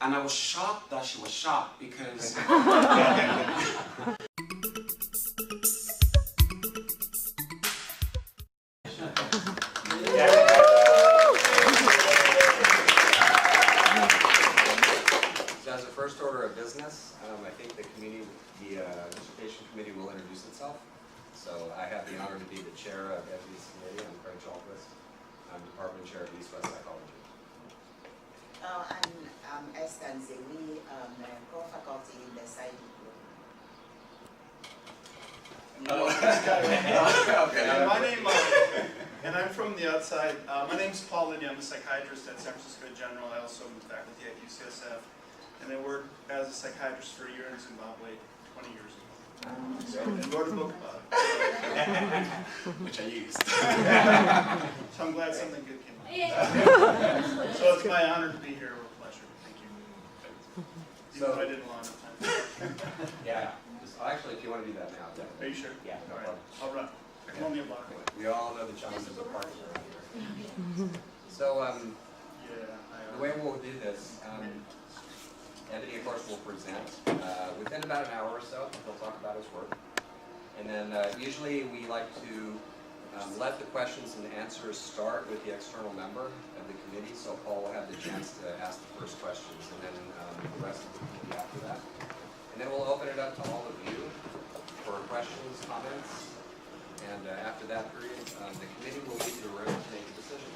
And I was shocked that she was shocked because So as a first order of business, I think the dissertation committee will introduce itself. So I have the honor to be the chair of Evity's committee. I'm Craig Chalquist. I'm department chair of East-West Psychology. I'm Esther Nzewi, co-faculty in the Psych group. Okay. And I'm from the outside. My name's Paul Liddy. I'm a psychiatrist at San Francisco General. I also am faculty at UCSF. And I worked as a psychiatrist for a year in Zimbabwe 20 years ago. And wrote a book about it. which I used. So I'm glad something good came out. So it's my honor to be here. With pleasure. Thank you. Even though I didn't want enough time. Yeah. Actually, if you want to do that now. Are you sure? Yeah. All right. I'll run. I'm only a block away. We all know the challenges of parking around here. So, the way we'll do this, Evity, of course, will present within about an hour or so. He'll talk about his work. And then usually we like to let the questions and answers start with the external member of the committee. So Paul will have the chance to ask the first questions, and then the rest of the committee after that. And then we'll open it up to all of you for questions, comments. And after that period, the committee will leave the room to make a decision.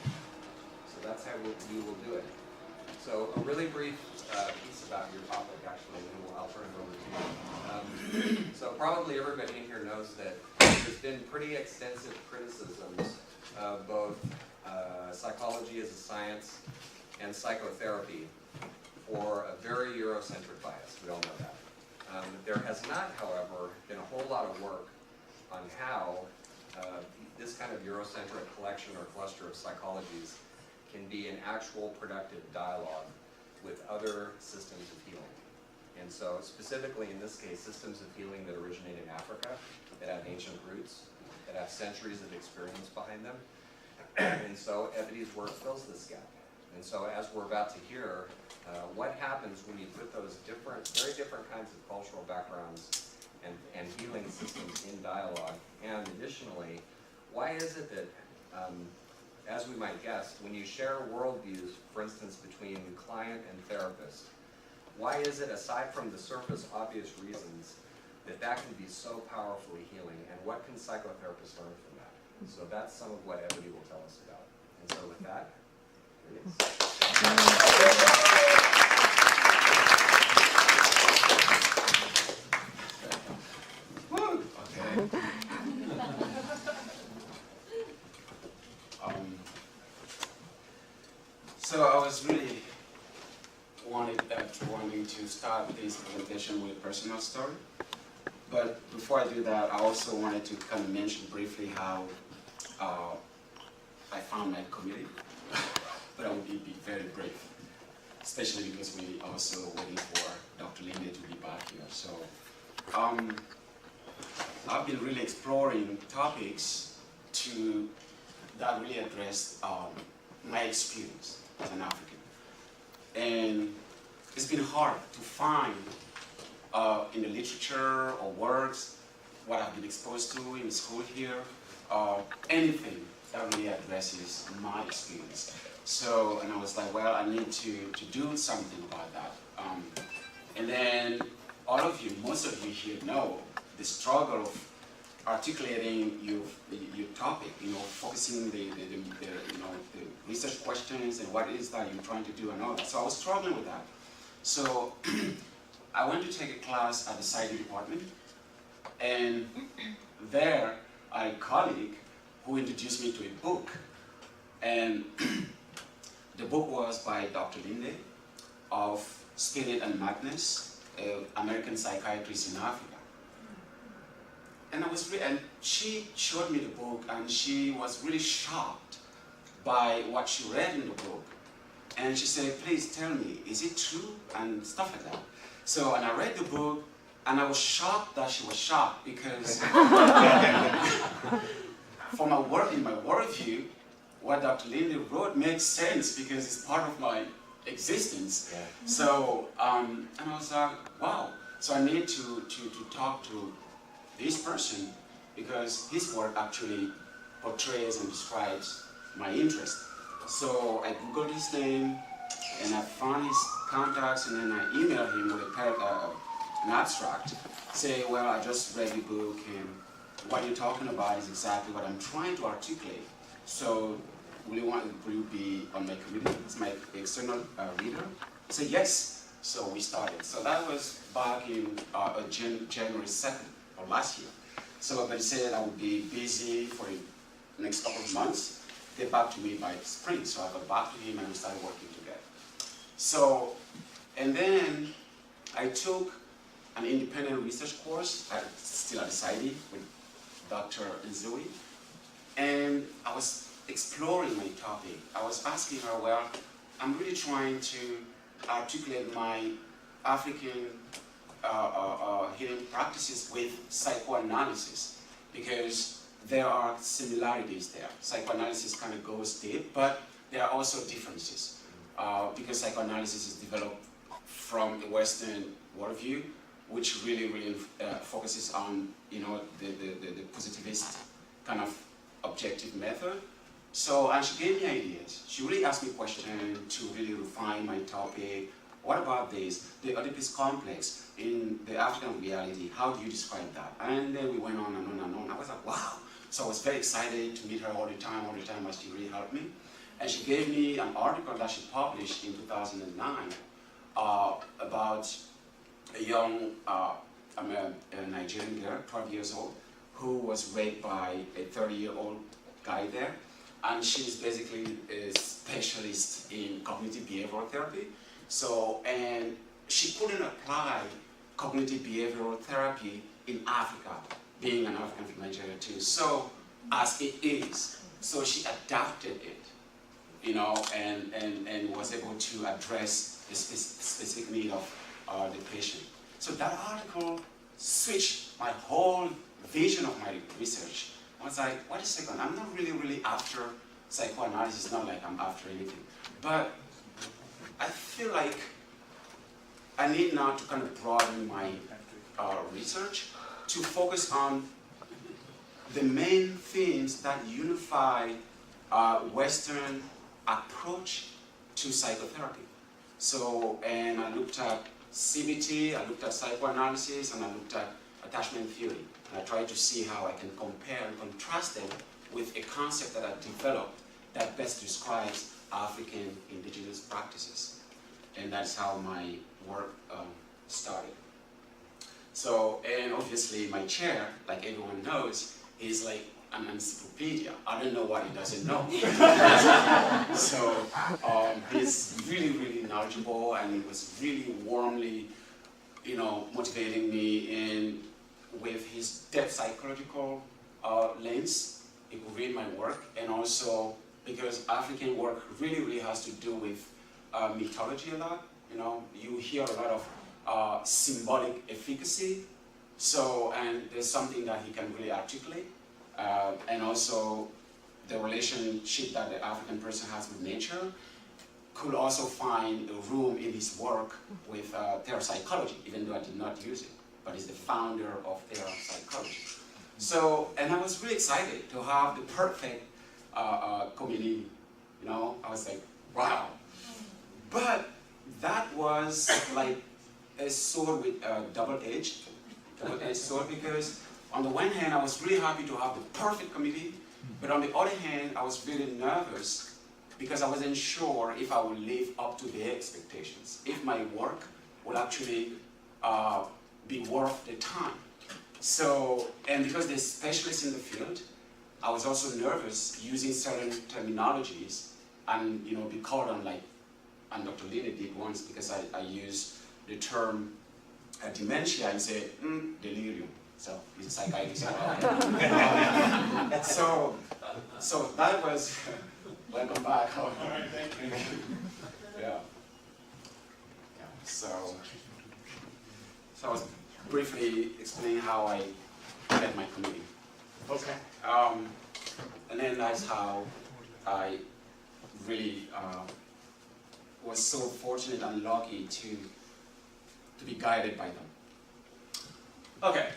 So that's how we will do it. So a really brief piece about your topic, actually, and then I'll turn it over to you. So probably everybody in here knows that there's been pretty extensive criticisms of both psychology as a science and psychotherapy for a very Eurocentric bias. We all know that. There has not, however, been a whole lot of work on how this kind of Eurocentric collection or cluster of psychologies can be an actual productive dialogue with other systems of healing. And so specifically in this case, systems of healing that originate in Africa, that have ancient roots, that have centuries of experience behind them. And so Evity's work fills this gap. And so as we're about to hear, what happens when you put those very different kinds of cultural backgrounds and healing systems in dialogue? And additionally, why is it that, as we might guess, when you share worldviews, for instance, between client and therapist, why is it, aside from the surface obvious reasons, that can be so powerfully healing, and what can psychotherapists learn from that? So that's some of what Evity will tell us about. And so with that, here it is. Okay. So I was really wanting to start this presentation with a personal story. But before I do that, I also wanted to kind of mention briefly how I found my committee. But I will be very brief, especially because we are also waiting for Dr. Linde to be back here. So I've been really exploring topics that really address my experience as an African. And it's been hard to find in the literature or works, what I've been exposed to in school here, anything that really addresses my experience. So, and I was like, well, I need to do something about that. And then all of you, most of you here know the struggle of articulating your topic, focusing the research questions and what it is that you're trying to do and all that. So I was struggling with that. So I went to take a class at the psych department, and there I had a colleague who introduced me to a book. And the book was by Dr. Linde of Spirit and Madness, American Psychiatrist in Africa. And she showed me the book, and she was really shocked by what she read in the book. And she said, please tell me, is it true? And stuff like that. So, and I read the book, and I was shocked that she was shocked, because for in my worldview, what Dr. Linde wrote makes sense, because it's part of my existence. Yeah. So, and I was like, wow. So I need to talk to this person because his work actually portrays and describes my interest. So I Googled his name and I found his contacts and then I emailed him with an abstract saying, well, I just read the book and what you're talking about is exactly what I'm trying to articulate. So will you be on my committee as my external reader? I said yes. So we started. So that was back in January 2nd of last year. So but he said I would be busy for the next couple of months, get back to me by spring. So I got back to him and we started working together. So, and then I took an independent research course, still at the SIDE with Dr. Nzui, and I was exploring my topic. I was asking her, well, I'm really trying to articulate my African healing practices with psychoanalysis because there are similarities there. Psychoanalysis kind of goes deep, but there are also differences because psychoanalysis is developed from a Western worldview, which really focuses on the positivist kind of objective method. So, and she gave me ideas. She really asked me questions to really refine my topic. What about this? The Oedipus complex in the African reality, how do you describe that? And then we went on and on and on. I was like, wow. So I was very excited to meet her all the time as she really helped me. And she gave me an article that she published in 2009 about a young a Nigerian girl, 12 years old, who was raped by a 30-year-old guy there. And she's basically a specialist in cognitive behavioral therapy. So, and she couldn't apply cognitive behavioral therapy in Africa, being an African from Nigeria too. So, as it is, so she adapted it, and was able to address the specific need of the patient. So that article switched my whole vision of my research. I was like, wait a second, I'm not really after psychoanalysis, not like I'm after anything. But I feel like I need now to kind of broaden my research to focus on the main themes that unify Western approach to psychotherapy. So, and I looked at CBT, I looked at psychoanalysis, and I looked at attachment theory. And I tried to see how I can compare and contrast them with a concept that I developed that best describes African indigenous practices. And that's how my work started. So, and obviously my chair, like everyone knows, is like an encyclopedia. I don't know what he doesn't know. So he's really knowledgeable, and he was really warmly, motivating me in with his depth psychological lens. He could read my work, and also because African work really has to do with mythology a lot. You hear a lot of symbolic efficacy. So, and there's something that he can really articulate. And also the relationship that the African person has with nature could also find a room in his work with therapsychology, even though I did not use it, but he's the founder of therapsychology. So, and I was really excited to have the perfect committee, I was like, wow. But that was like a sword with a double-edged sword, because on the one hand, I was really happy to have the perfect committee, but on the other hand, I was really nervous because I wasn't sure if I would live up to their expectations, if my work will actually be worth the time. So, and because they're specialists in the field, I was also nervous using certain terminologies and be called on, like, and Dr. Lina did once, because I used the term dementia and said, delirium. So he's a psychiatrist. So that was, welcome back. All right, thank you. Yeah. So I was briefly explaining how I led my committee. Okay. And then that's how I really was so fortunate and lucky to be guided by them. Okay,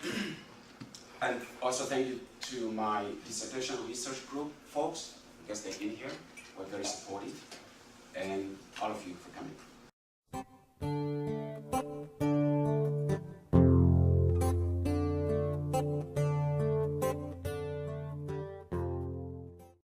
and also thank you to my dissertation research group folks, because they're in here, were very supportive, and all of you for coming.